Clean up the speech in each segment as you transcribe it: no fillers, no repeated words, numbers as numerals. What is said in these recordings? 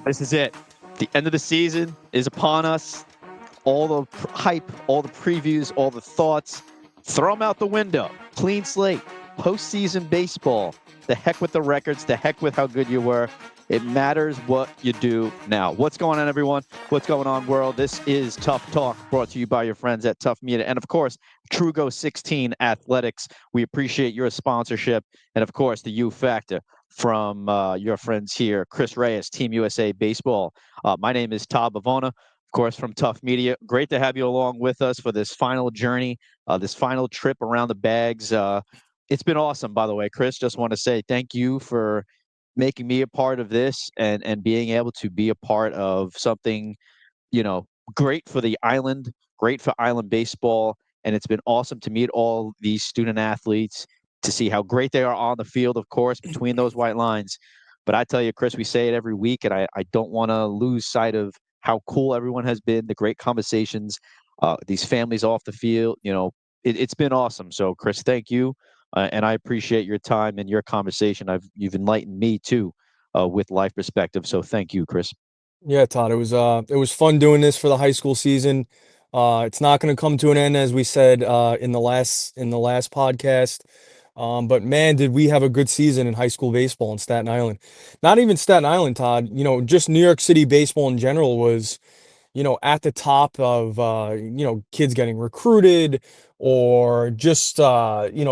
This is it. The end of the season is upon us. All the hype, all the previews, all the thoughts, throw them out the window. Clean slate, postseason baseball. The heck with the records, the heck with how good you were. It matters what you do now. What's going on, everyone? What's going on, world? This is Tough Talk, brought to you by your friends at Tough Media. And, of course, Trugo 16 Athletics. We appreciate your sponsorship. And, of course, the U Factor from your friends here, Chris Reyes, Team USA Baseball. My name is Todd Bavona, of course, from Tough Media. Great to have you along with us for this final journey, this final trip around the bags. It's been awesome, by the way, Chris. Just want to say thank you for making me a part of this and being able to be a part of something, great for the island, great for island baseball. And it's been awesome to meet all these student athletes, to see how great they are on the field, of course, between those white lines. But I tell you, Chris, we say it every week, and I don't want to lose sight of how cool everyone has been, the great conversations, these families off the field. It's been awesome. So, Chris, thank you. And I appreciate your time and your conversation. You've enlightened me too, with life perspective. So thank you, Chris. Yeah, Todd, it was fun doing this for the high school season. It's not going to come to an end, as we said in the last podcast. But man, did we have a good season in high school baseball in Staten Island. Not even Staten Island, Todd. Just New York City baseball in general was, at the top of, kids getting recruited, or just,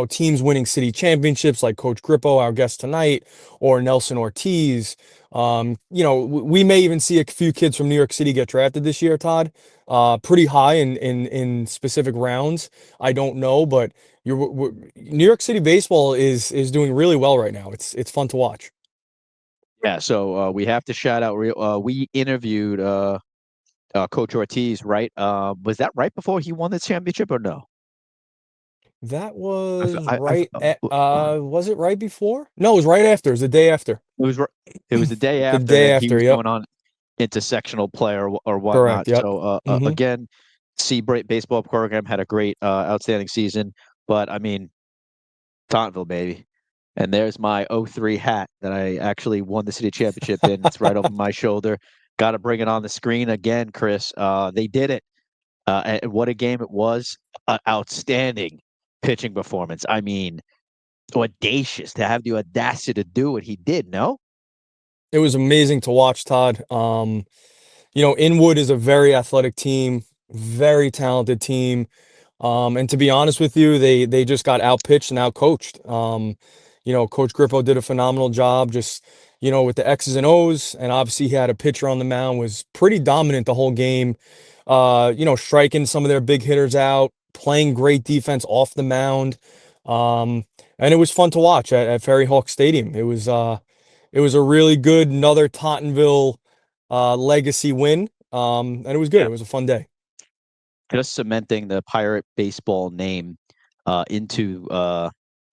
teams winning city championships like Coach Grippo, our guest tonight, or Nelson Ortiz. We may even see a few kids from New York City get drafted this year, Todd. Pretty high in specific rounds. I don't know, but New York City baseball is doing really well right now. It's fun to watch. Yeah. So we have to shout out. We interviewed Coach Ortiz, right? Was that right before he won the championship or no? That I, f- was I f- right at, was it right before? No, it was right after. It was the day after. It was it was the day The after, and day then he after, was yep. going on into sectional play or Correct, whatnot. yep. So Mhm. again, Seabright baseball program had a great, outstanding season. But I mean, Tauntville, baby. And there's my '03 hat that I actually won the city championship in. It's right over my shoulder. Got to bring it on the screen again, Chris. They did it. And what a game it was. Outstanding pitching performance. I mean, audacious to have the audacity to do what he did, no? It was amazing to watch, Todd. Inwood is a very athletic team, very talented team. And to be honest with you, they just got outpitched and outcoached. Coach Grippo did a phenomenal job, just with the X's and O's, and obviously he had a pitcher on the mound, was pretty dominant the whole game. Striking some of their big hitters out, playing great defense off the mound. And it was fun to watch at Ferry Hawk Stadium. It was a really good another Tottenville legacy win. And it was good. Yeah. It was a fun day. Just cementing the Pirate baseball name into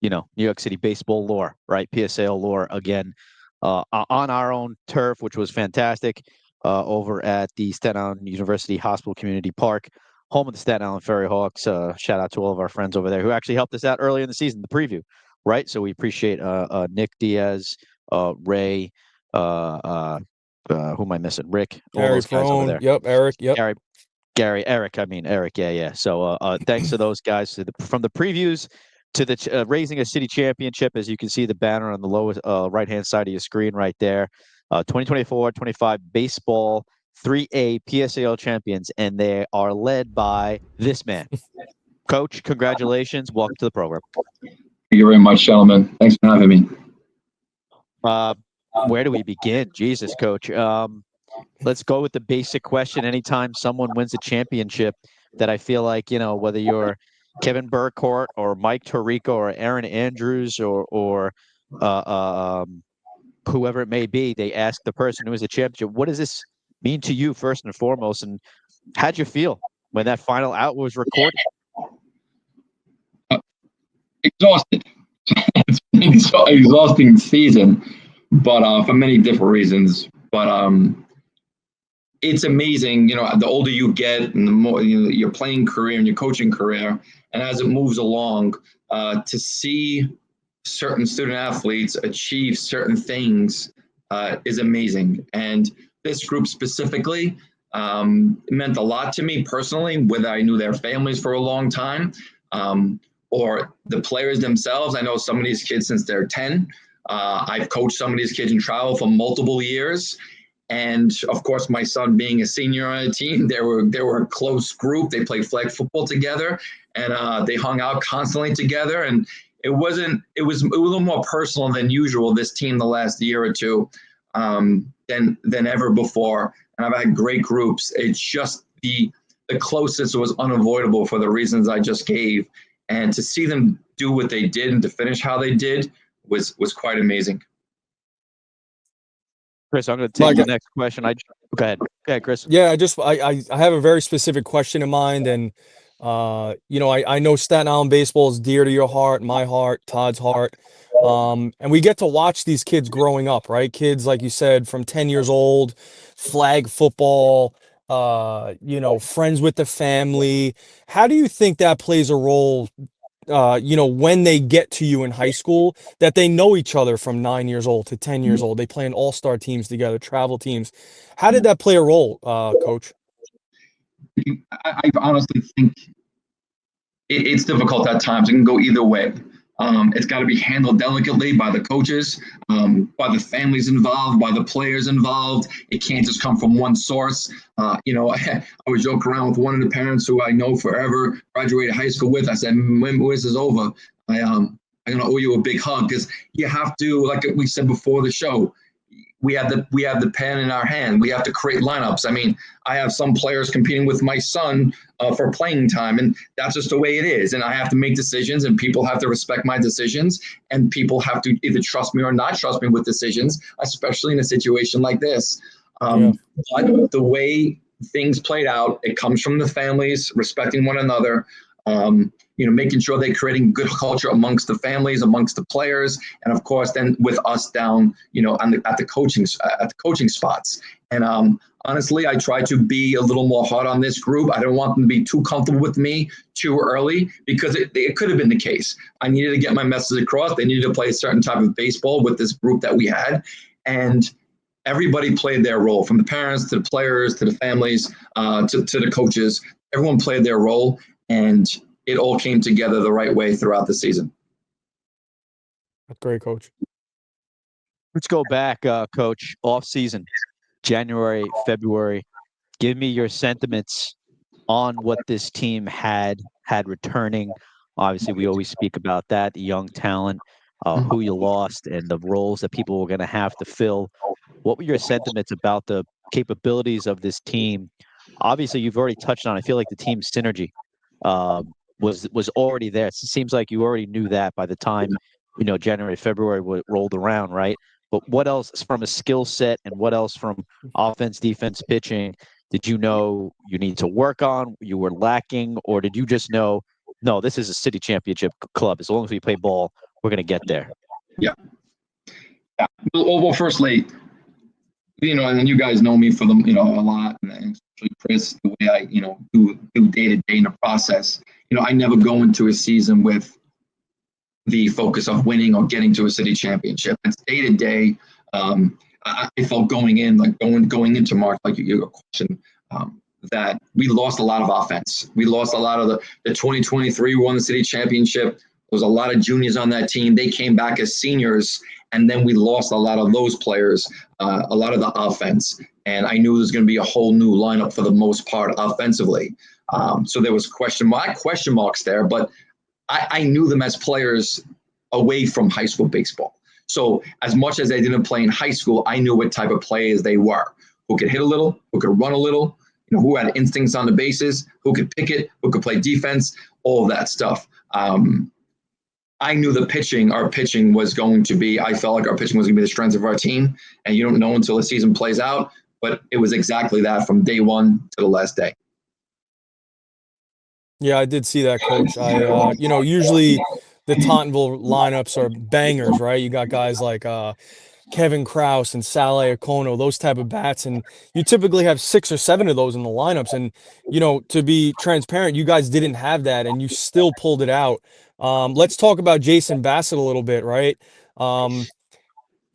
New York City baseball lore, right? PSAL lore again, on our own turf, which was fantastic, over at the Staten Island University Hospital Community Park, home of the Staten Island Ferry Hawks. Shout out to all of our friends over there who actually helped us out early in the season, the preview, right? So we appreciate Nick Diaz, Ray, uh, uh, who am I missing? Rick, all Harry those guys over Frone. there. Yep. Eric. Yep. Eric. I mean, Eric. Yeah, yeah. So, thanks to those guys, from the previews to the raising a city championship. As you can see, the banner on the lowest right-hand side of your screen, right there. 2024-25 baseball 3A PSAL champions, and they are led by this man, Coach. Congratulations. Welcome to the program. Thank you very much, gentlemen. Thanks for having me. Uh, where do we begin? Jesus, Coach. Let's go with the basic question. Anytime someone wins a championship, that I feel like, whether you're Kevin Burkhardt or Mike Tirico or Aaron Andrews or whoever it may be, they ask the person who is a championship, what does this mean to you first and foremost? And how'd you feel when that final out was recorded? Exhausted. It's been an exhausting season, but for many different reasons. But it's amazing, the older you get and the more your playing career and your coaching career, and as it moves along, to see certain student athletes achieve certain things is amazing. And this group specifically meant a lot to me personally, whether I knew their families for a long time or the players themselves. I know some of these kids since they're 10. I've coached some of these kids in travel for multiple years. And of course, my son being a senior on a team, they were a close group. They played flag football together, and they hung out constantly together. And it was a little more personal than usual, this team, the last year or two, than ever before. And I've had great groups. It's just the closeness was unavoidable for the reasons I just gave. And to see them do what they did and to finish how they did was quite amazing. Chris, I'm going to take the next question. Go ahead. Go ahead, Chris. Yeah, I have a very specific question in mind, and I know Staten Island baseball is dear to your heart, my heart, Todd's heart. And we get to watch these kids growing up, right? Kids, like you said, from 10 years old, flag football, friends with the family. How do you think that plays a role, when they get to you in high school, that they know each other from 9 years old to 10 years old? They play in all-star teams together, travel teams. How did that play a role, Coach? I honestly think it's difficult at times. It can go either way. It's got to be handled delicately by the coaches, by the families involved, by the players involved. It can't just come from one source. I would joke around with one of the parents who I know forever, graduated high school with. I said, when this is over, I'm going to owe you a big hug, because you have to, like we said before the show, we have the pen in our hand. We have to create lineups. I mean, I have some players competing with my son for playing time, and that's just the way it is. And I have to make decisions, and people have to respect my decisions, and people have to either trust me or not trust me with decisions, especially in a situation like this. But the way things played out, it comes from the families respecting one another. Making sure they're creating good culture amongst the families, amongst the players, and of course, then with us down, at the coaching spots. And honestly, I try to be a little more hard on this group. I don't want them to be too comfortable with me too early, because it could have been the case. I needed to get my message across. They needed to play a certain type of baseball with this group that we had, and everybody played their role, from the parents to the players to the families to the coaches. Everyone played their role, and it all came together the right way throughout the season. Great, Coach. Let's go back, Coach. Off season, January, February. Give me your sentiments on what this team had returning. Obviously, we always speak about that, the young talent, who you lost, and the roles that people were going to have to fill. What were your sentiments about the capabilities of this team? Obviously, you've already touched on. I feel like the team synergy was already there. It seems like you already knew that by the time January, February rolled around, right? But what else from a skill set, and what else from offense, defense, pitching did you know you need to work on, you were lacking, or did you just know, no, this is a city championship club. As long as we play ball, we're going to get there? Yeah. Well, firstly, and you guys know me for them, a lot, and especially Chris, the way I, do day to day in the process. I never go into a season with the focus of winning or getting to a city championship. It's day to day. I felt going into March, like your question, that we lost a lot of offense. We lost a lot of the 2023 won the city championship. There was a lot of juniors on that team. They came back as seniors, and then we lost a lot of those players, a lot of the offense. And I knew there was going to be a whole new lineup for the most part offensively. So there was question marks there, but I knew them as players away from high school baseball. So as much as they didn't play in high school, I knew what type of players they were, who could hit a little, who could run a little, who had instincts on the bases, who could pick it, who could play defense, all of that stuff. I knew our pitching was going to be, I felt like our pitching was going to be the strength of our team, and you don't know until the season plays out, but it was exactly that from day one to the last day. Yeah, I did see that, Coach. Usually the Tauntonville lineups are bangers, right? You got guys like Kevin Krause and Sal Iacono, those type of bats, and you typically have 6 or 7 of those in the lineups. And to be transparent, you guys didn't have that, and you still pulled it out. Let's talk about Jason Bassett a little bit, right?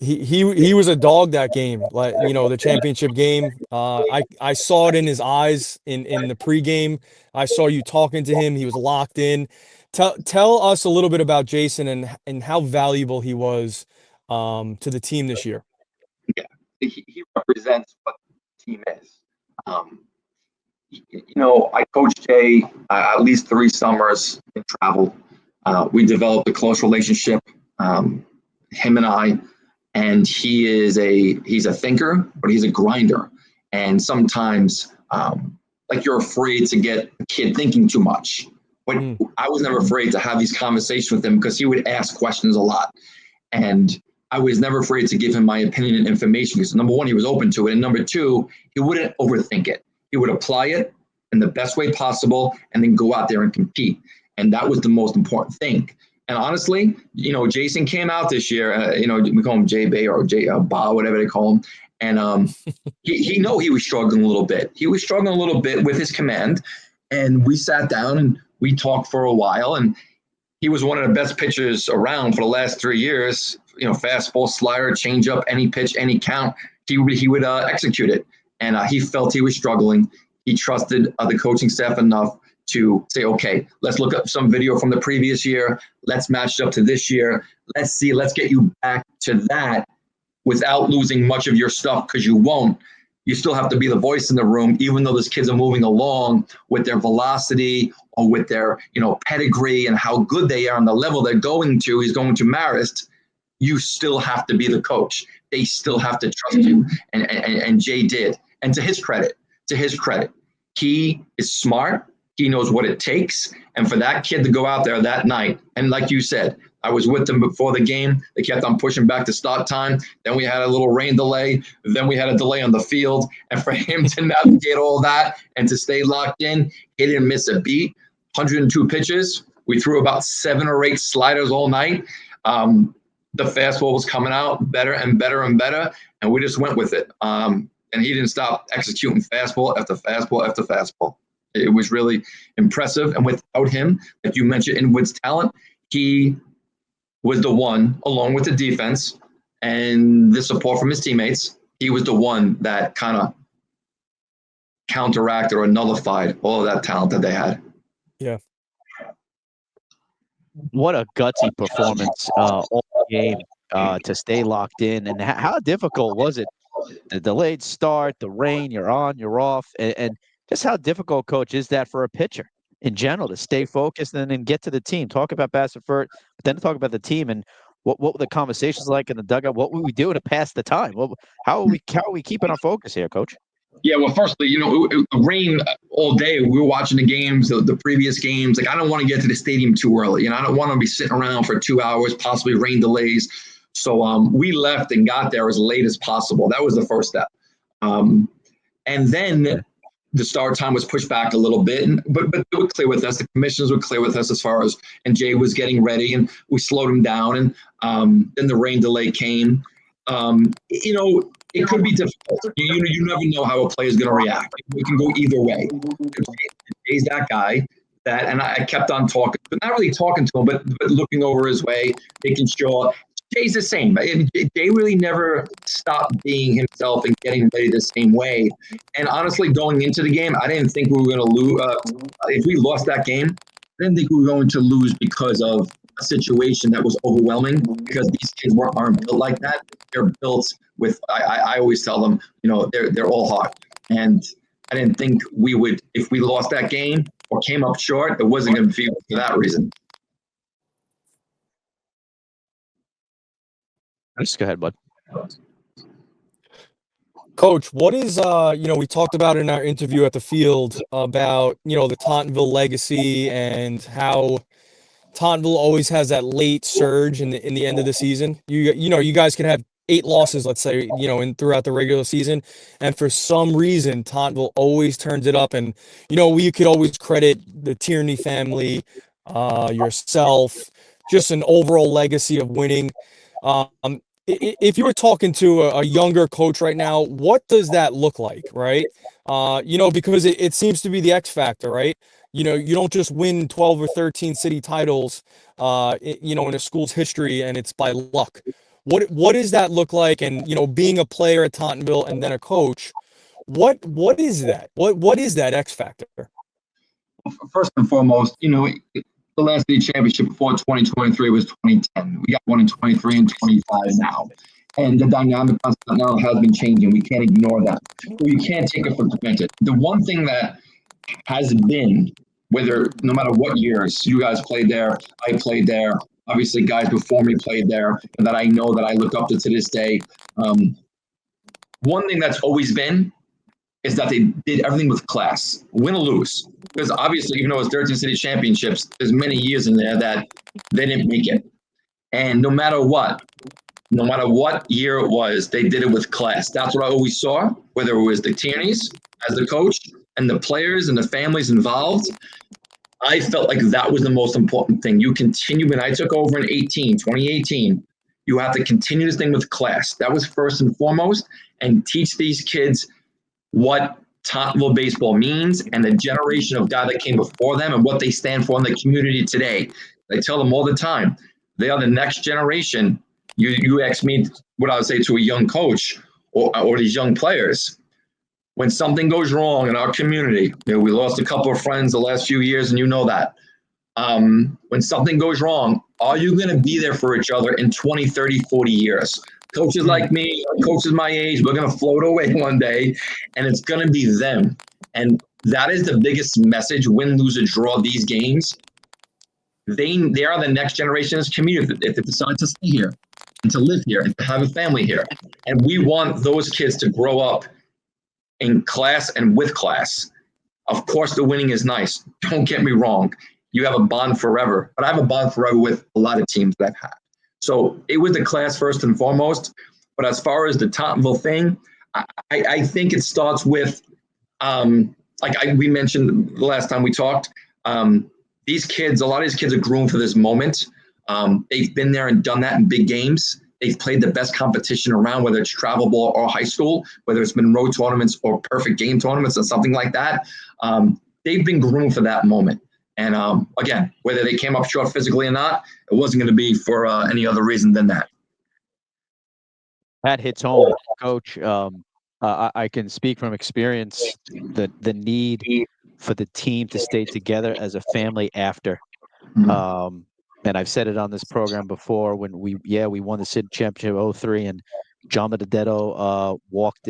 He was a dog that game, like, you know, the championship game. I saw it in his eyes in the pregame. I saw you talking to him. He was locked in. Tell us a little bit about Jason and how valuable he was to the team this year. Yeah, he represents what the team is. Um, I coached Jay at least 3 summers in travel. We developed a close relationship, him and I. And he's a thinker, but he's a grinder. And sometimes, like, you're afraid to get a kid thinking too much. But I was never afraid to have these conversations with him because he would ask questions a lot. And I was never afraid to give him my opinion and information because, number one, he was open to it. And number two, he wouldn't overthink it. He would apply it in the best way possible and then go out there and compete. And that was the most important thing. And honestly, Jason came out this year, we call him J Bay or J Ba, whatever they call him. And he was struggling a little bit. He was struggling a little bit with his command. And we sat down and we talked for a while. And he was one of the best pitchers around for the last 3 years. Fastball, slider, changeup, any pitch, any count. He would execute it. And he felt he was struggling. He trusted the coaching staff enough to say, okay, let's look up some video from the previous year. Let's match it up to this year. Let's get you back to that without losing much of your stuff, because you won't. You still have to be the voice in the room, even though those kids are moving along with their velocity or with their, pedigree and how good they are on the level they're going to. He's going to Marist. You still have to be the coach. They still have to trust you. And Jay did. And to his credit, he is smart. He knows what it takes. And for that kid to go out there that night, and like you said, I was with them before the game. They kept on pushing back to start time. Then we had a little rain delay. Then we had a delay on the field. And for him to navigate all that and to stay locked in, he didn't miss a beat. 102 pitches. We threw about 7 or 8 sliders all night. The fastball was coming out better and better and better, and we just went with it. And he didn't stop executing fastball after fastball after fastball. It was really impressive. And without him, like you mentioned, Inwood's talent, he was the one, along with the defense and the support from his teammates, he was the one that kind of counteracted or nullified all of that talent that they had. Yeah. What a gutsy performance all game to stay locked in. And how difficult was it? The delayed start, the rain, you're on, you're off, and just how difficult, Coach, is that for a pitcher in general to stay focused and then get to the team? Talk about Bassett-Furt, but then talk about the team and what were the conversations like in the dugout? What were we doing to pass the time? How are we keeping our focus here, Coach? Yeah, well, firstly, it rain all day. We were watching the games, the previous games. Like, I don't want to get to the stadium too early. I don't want to be sitting around for 2 hours, possibly rain delays. So we left and got there as late as possible. That was the first step. And then the start time was pushed back a little bit, but they were clear with us. The commissioners were clear with us as far as, and Jay was getting ready, and we slowed him down. And then the rain delay came. It could be difficult. You never know how a player is going to react. It can go either way. Jay's that guy that, and I kept on talking, but not really talking to him, but looking over his way, making sure. Jay's the same. Jay really never stopped being himself and getting ready the same way. And honestly, going into the game, I didn't think we were going to lose. If we lost that game, I didn't think we were going to lose because of a situation that was overwhelming, because these kids aren't built like that. They're built with, I always tell them, they're all heart. And I didn't think we would, if we lost that game or came up short, it wasn't going to be for that reason. Just go ahead, bud. Coach, what is, we talked about in our interview at the field about, the Tauntonville legacy and how Tauntonville always has that late surge in the end of the season. You guys can have 8 losses, let's say, throughout the regular season, and for some reason Tauntonville always turns it up. And we could always credit the Tierney family, yourself, just an overall legacy of winning. If you were talking to a younger coach right now, what does that look like, right? Because it seems to be the X factor, right? You don't just win 12 or 13 city titles, in a school's history and it's by luck. What does that look like? And being a player at Tottenville and then a coach, what is that? What is that X factor? First and foremost, the last league championship before 2023 was 2010. We got one in 23 and 25 now. And the dynamic now has been changing. We can't ignore that. You can't take it for granted. The one thing that has been, no matter what years you guys played there, I played there, obviously guys before me played there, and that I know that I look up to this day. One thing that's always been is that they did everything with class, win or lose. Because obviously, even though it's 13 city championships, there's many years in there that they didn't make it. And no matter what year it was, they did it with class. That's what I always saw, whether it was the Tierneys as the coach and the players and the families involved. I felt like that was the most important thing. You continue, when I took over in 2018, you have to continue this thing with class. That was first and foremost, and teach these kids what Tottenville baseball means and the generation of guys that came before them and what they stand for in the community today. I tell them all the time, they are the next generation. You ask me what I would say to a young coach or these young players. When something goes wrong in our community, we lost a couple of friends the last few years, and you know that. When something goes wrong, are you going to be there for each other in 20, 30, 40 years? Coaches like me, coaches my age, we're going to float away one day, and it's going to be them. And that is the biggest message, win, lose, or draw these games. They are the next generation's community if they decide to stay here and to live here and to have a family here. And we want those kids to grow up in class and with class. Of course, the winning is nice. Don't get me wrong. You have a bond forever. But I have a bond forever with a lot of teams that I've had. So it was the class first and foremost. But as far as the Tottenville thing, I think it starts with, we mentioned the last time we talked, these kids, a lot of these kids are groomed for this moment. They've been there and done that in big games. They've played the best competition around, whether it's travel ball or high school, whether it's been road tournaments or perfect game tournaments or something like that. They've been groomed for that moment. And again, whether they came up short physically or not, it wasn't going to be for any other reason than that. That hits home, Coach. I can speak from experience the need for the team to stay together as a family after. And I've said it on this program before when we won the city championship 03 and John Benedetto walked.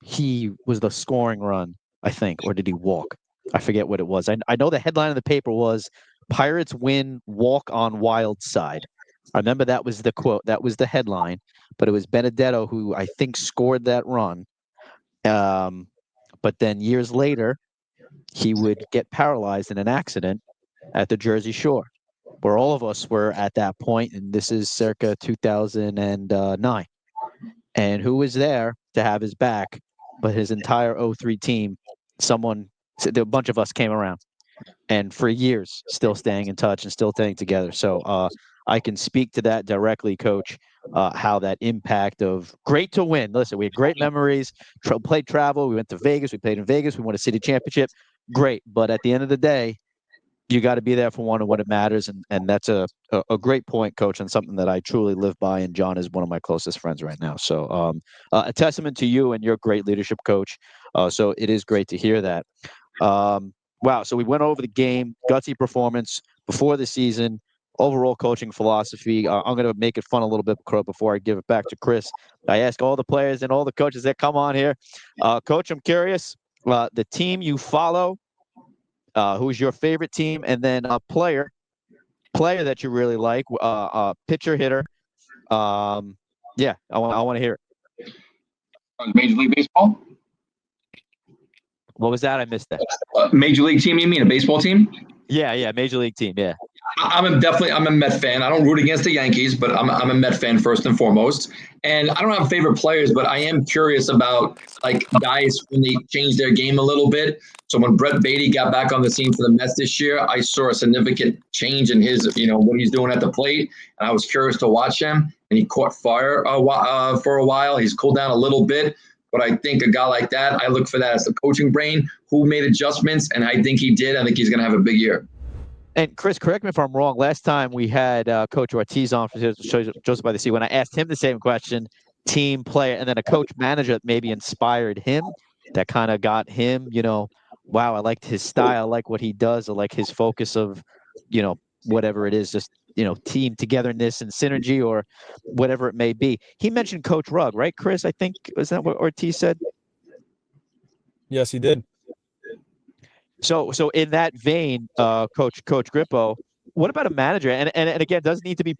He was the scoring run, I think, or did he walk? I forget what it was. I know the headline of the paper was Pirates win, walk on Wild side. I remember that was the quote. That was the headline, but it was Benedetto who I think scored that run. But then years later, he would get paralyzed in an accident at the Jersey Shore, where all of us were at that point, and this is circa 2009. And who was there to have his back? But his entire 03 team, a bunch of us came around, and for years, still staying in touch and still staying together. So I can speak to that directly, Coach, how that impact of great to win. Listen, we had great memories, played travel. We went to Vegas. We played in Vegas. We won a city championship. Great. But at the end of the day, you got to be there for one when it matters. And that's a great point, Coach, and something that I truly live by. And John is one of my closest friends right now. So a testament to you and your great leadership, Coach. So it is great to hear that. Wow. So we went over the game, gutsy performance before the season, overall coaching philosophy. I'm going to make it fun a little bit before I give it back to Chris. I ask all the players and all the coaches that come on here. Coach, I'm curious, the team you follow, who's your favorite team, and then a player that you really like, pitcher, hitter. I want to hear it. Major League Baseball? What was that? I missed that. Major League team, you mean a baseball team? Yeah, Major League team, yeah. I'm a Met fan. I don't root against the Yankees, but I'm a Met fan first and foremost. And I don't have favorite players, but I am curious about like guys when they change their game a little bit. So when Brett Beatty got back on the scene for the Mets this year, I saw a significant change in his, what he's doing at the plate. And I was curious to watch him. And he caught fire for a while. He's cooled down a little bit. But I think a guy like that, I look for that as the coaching brain who made adjustments. And I think he did. I think he's going to have a big year. And Chris, correct me if I'm wrong. Last time we had Coach Ortiz on for Joseph by the Sea. When I asked him the same question, team player, and then a coach manager that maybe inspired him, that kind of got him, wow, I liked his style, I like what he does, I like his focus of, whatever it is, just team togetherness and synergy or whatever it may be. He mentioned Coach Rugg, right, Chris? I think was that what Ortiz said? Yes, he did. So in that vein, Coach Grippo, what about a manager? And again, doesn't need to be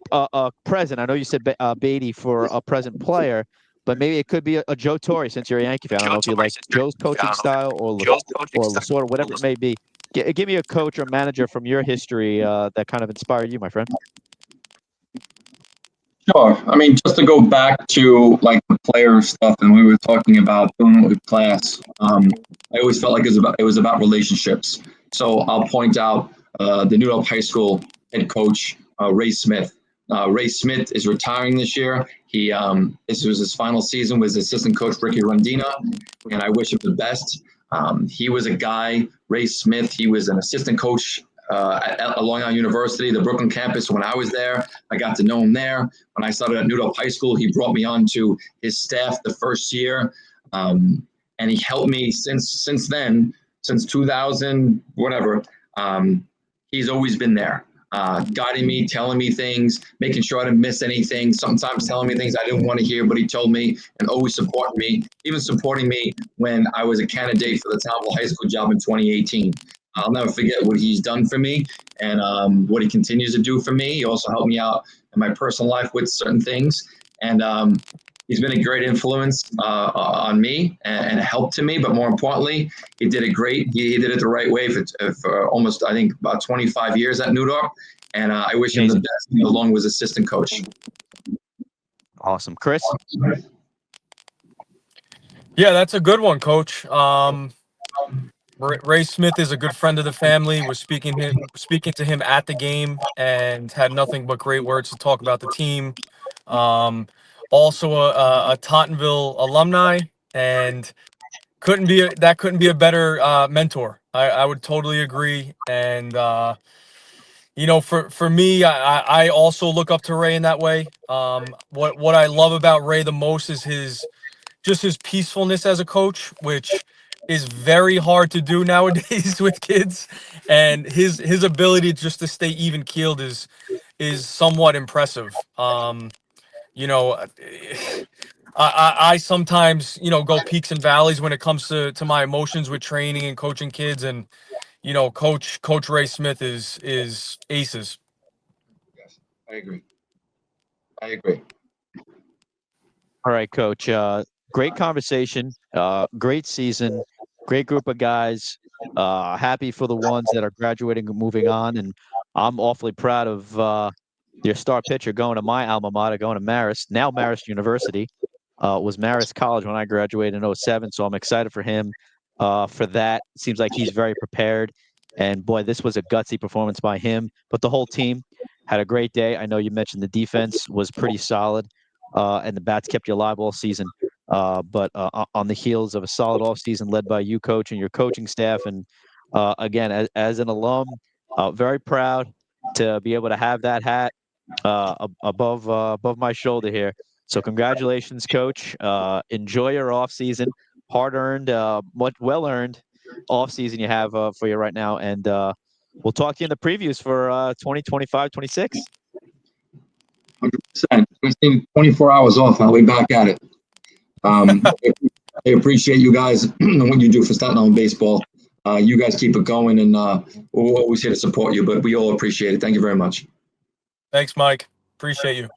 present. I know you said Beatty for a present player, but maybe it could be a Joe Torre since you're a Yankee fan. I don't know if you like Joe's coaching style or Lasorda, whatever it may be. Give me a coach or manager from your history that kind of inspired you, my friend. Sure. I mean, just to go back to like the player stuff, and we were talking about doing it with class. I always felt like it was about relationships. So I'll point out the New York High School head coach Ray Smith. Ray Smith is retiring this year. This was his final season with assistant coach Ricky Rondina, and I wish him the best. He was a guy, Ray Smith. He was an assistant coach at Long Island University, the Brooklyn campus. When I was there, I got to know him there. When I started at New High School, he brought me on to his staff the first year, and he helped me since then, since 2000, whatever. He's always been there, guiding me, telling me things, making sure I didn't miss anything. Sometimes telling me things I didn't want to hear, but he told me, and always supporting me, even supporting me when I was a candidate for the Townville High School job in 2018. I'll never forget what he's done for me and what he continues to do for me. He also helped me out in my personal life with certain things. And he's been a great influence on me and help to me. But more importantly, he did it great. He did it the right way for almost, I think, about 25 years at New York. And I wish him the best along with his assistant coach. Awesome. Chris? Yeah, that's a good one, Coach. Ray Smith is a good friend of the family. Was speaking to him at the game and had nothing but great words to talk about the team. Also a Tottenville alumni, and couldn't be a better mentor. I would totally agree. And for me, I also look up to Ray in that way. What I love about Ray the most is his peacefulness as a coach, which is very hard to do nowadays with kids, and his ability just to stay even keeled is somewhat impressive. You know, I sometimes go peaks and valleys when it comes to my emotions with training and coaching kids, and Coach Ray Smith is aces. Yes, I agree. I agree. All right, Coach. Great conversation. Great season. Great group of guys. Happy for the ones that are graduating and moving on. And I'm awfully proud of your star pitcher going to my alma mater, going to Marist, now Marist University. Was Marist College when I graduated in '07. So I'm excited for him for that. Seems like he's very prepared. And boy, this was a gutsy performance by him. But the whole team had a great day. I know you mentioned the defense was pretty solid. And the bats kept you alive all season. But on the heels of a solid offseason led by you, coach, and your coaching staff, and again, as an alum, very proud to be able to have that hat above my shoulder here. So congratulations, coach. Enjoy your offseason, hard-earned, well earned offseason you have for you right now, and we'll talk to you in the previews for 2025-26. 100%. It's been 24 hours off. I'll be back at it. I appreciate you guys and what you do for Staten Island baseball. You guys keep it going, and we're always here to support you. But we all appreciate it. Thank you very much. Thanks, Mike. Appreciate you.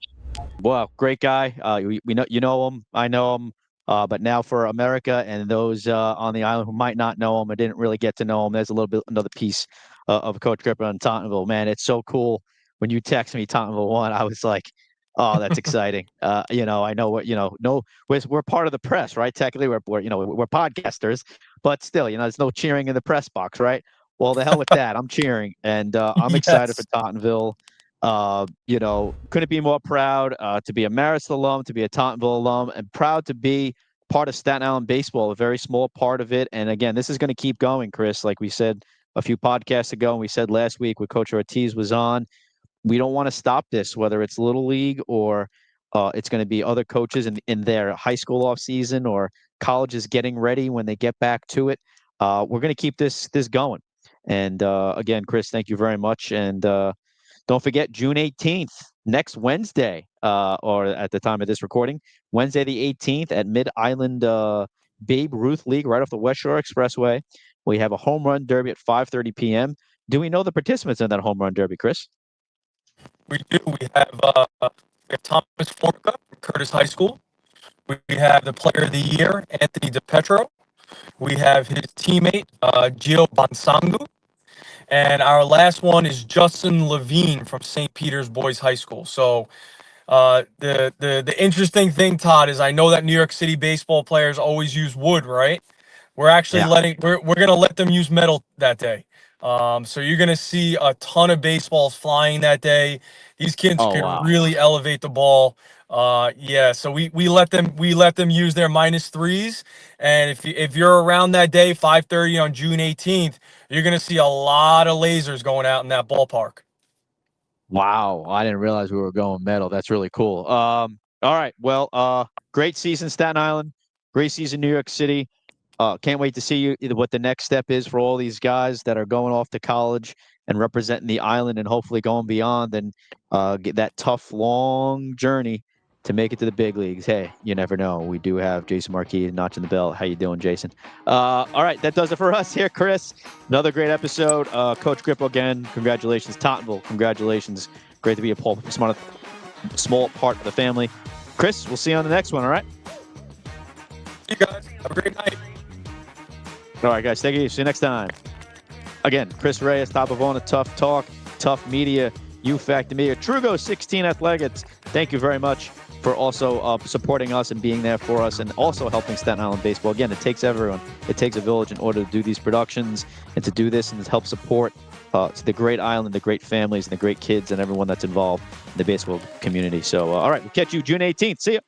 Wow, great guy. We know you know him. I know him. But now for America and those on the island who might not know him or didn't really get to know him, there's a little bit another piece of Coach Grippo in Tottenville. Man, it's so cool. When you text me Tottenville won, I was like, oh, that's exciting. I know what no, we're part of the press, right? Technically, we're podcasters, but still, there's no cheering in the press box, right? Well, the hell with that. I'm cheering, and I'm excited for Yes. Tottenville. Couldn't be more proud to be a Marist alum, to be a Tottenville alum, and proud to be part of Staten Island baseball, a very small part of it. And again, this is going to keep going, Chris. Like we said a few podcasts ago, and we said last week when Coach Ortiz was on, we don't want to stop this, whether it's Little League or it's going to be other coaches in their high school off season or colleges getting ready when they get back to it. We're going to keep this going. And again, Chris, thank you very much. And don't forget, June 18th, next Wednesday, or at the time of this recording, Wednesday the 18th at Mid-Island Babe Ruth League right off the West Shore Expressway. We have a home run derby at 5:30 p.m. Do we know the participants in that home run derby, Chris? We do. We have Thomas Formica from Curtis High School. We have the Player of the Year, Anthony DePetro. We have his teammate, Gio Bonsangu. And our last one is Justin Levine from St. Peter's Boys High School. So the interesting thing, Todd, is I know that New York City baseball players always use wood, right? We're actually we're gonna let them use metal that day. So you're gonna see a ton of baseballs flying that day. These kids could really elevate the ball. Yeah, so we let them use their -3s, and if you're around that day, 5:30 on June 18th, you're gonna see a lot of lasers going out in that ballpark. Wow, I didn't realize we were going metal. That's really cool. All right, well, great season, Staten Island. Great season, New York City. Can't wait to see what the next step is for all these guys that are going off to college and representing the island and hopefully going beyond and get that tough, long journey to make it to the big leagues. Hey, you never know. We do have Jason Marquis notching the belt. How you doing, Jason? All right, that does it for us here, Chris. Another great episode. Coach Grippo again, congratulations. Tottenville, congratulations. Great to be a small part of the family. Chris, we'll see you on the next one, all right? You guys, have a great night. All right, guys, take it easy. See you next time. Again, Chris Reyes, top of on a Tough Talk, Tough Media, U Factor Media, Trugo 16 Athletics. Thank you very much for also supporting us and being there for us and also helping Staten Island baseball. Again, it takes everyone. It takes a village in order to do these productions and to do this and to help support the great island, the great families, and the great kids and everyone that's involved in the baseball community. So, all right, we'll catch you June 18th. See ya.